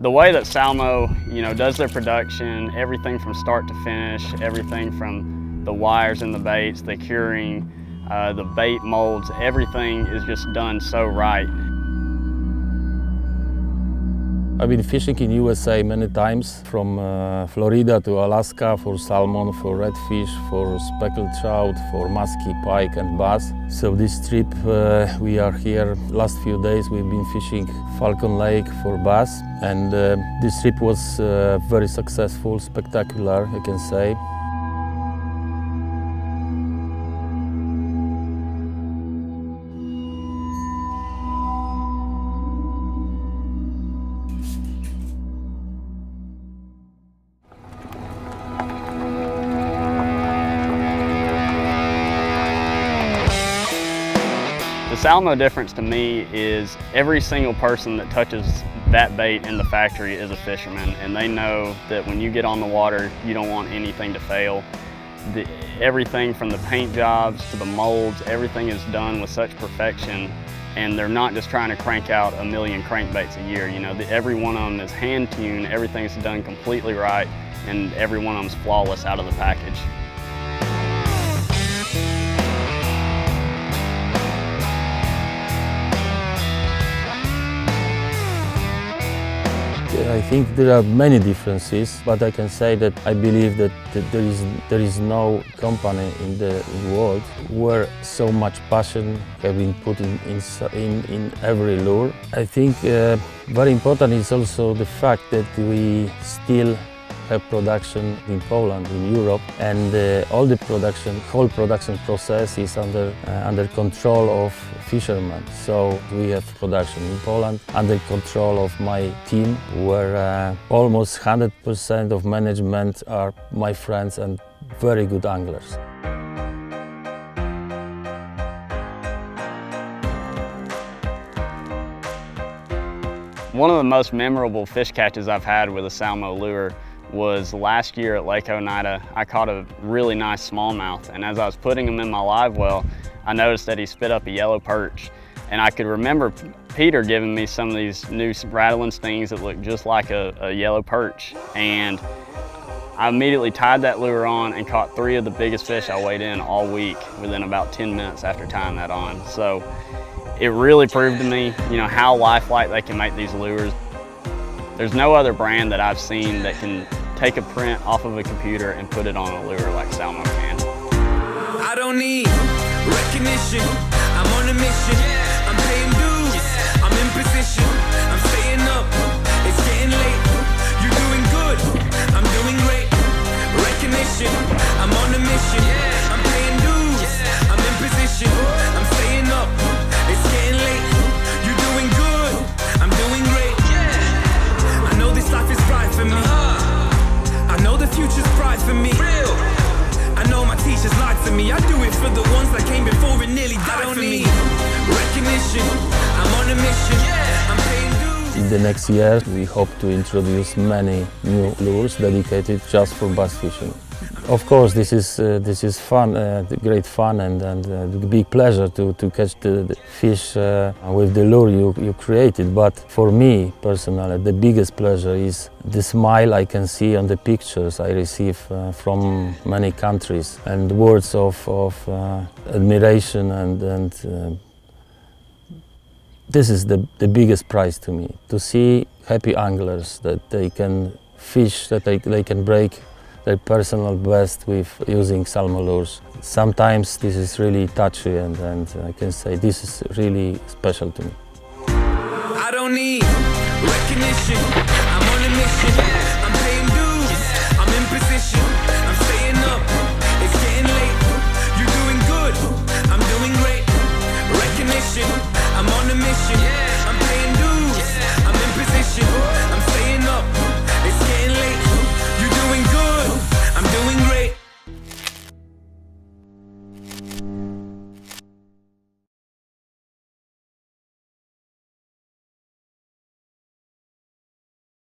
The way that Salmo, does their production, everything from start to finish, everything from the wires and the baits, the curing, the bait molds, everything is just done so right. I've been fishing in USA many times, from Florida to Alaska, for salmon, for redfish, for speckled trout, for musky, pike and bass. So this trip we are here. Last few days we've been fishing Falcon Lake for bass, and this trip was very successful, spectacular, I can say. The Salmo difference to me is every single person that touches that bait in the factory is a fisherman, and they know that when you get on the water, you don't want anything to fail. Everything from the paint jobs to the molds, everything is done with such perfection, and they're not just trying to crank out a million crankbaits a year. Every one of them is hand-tuned, everything's done completely right, and every one of them's flawless out of the package. I think there are many differences, but I can say that I believe that there is no company in the world where so much passion has been put in every lure. I think very important is also the fact that we still have production in Poland, in Europe, and whole production process is under control of fishermen. So we have production in Poland under control of my team, where almost 100% of management are my friends and very good anglers. One of the most memorable fish catches I've had with a Salmo lure was last year at Lake Oneida. I caught a really nice smallmouth, and as I was putting him in my live well, I noticed that he spit up a yellow perch. And I could remember Peter giving me some of these new rattling stings that looked just like a yellow perch. And I immediately tied that lure on and caught 3 of the biggest fish I weighed in all week within about 10 minutes after tying that on. So it really proved to me, how lifelike they can make these lures. There's no other brand that I've seen that can take a print off of a computer and put it on a lure like Salmo can. I don't need recognition, I'm on a mission, I'm paying dues, I'm in position, I'm staying up, it's getting late, you're doing good, I'm doing great, recognition, I'm on a mission, I'm paying dues, I'm in position, I'm staying up, it's getting late, you're doing good, I'm doing great. I know this life is right for me, I know the future's bright for me. I know my teachers lied to me. I do it for the ones that came before and nearly died for me. Recognition, I'm on a mission, I'm paying dues. In the next year, we hope to introduce many new lures dedicated just for bass fishing. Of course, this is fun, great fun, and a big pleasure to catch the fish with the lure you created. But for me personally, the biggest pleasure is the smile I can see on the pictures I receive from many countries, and words of admiration, and this is the biggest prize to me, to see happy anglers, that they can fish, that they can break their personal best with using Salmo lures. Sometimes this is really touchy, and I can say this is really special to me. I don't need recognition, I'm on a mission, I'm paying dues, I'm in position, I'm staying up, it's getting late, you're doing good, I'm doing great, recognition, I'm on a mission.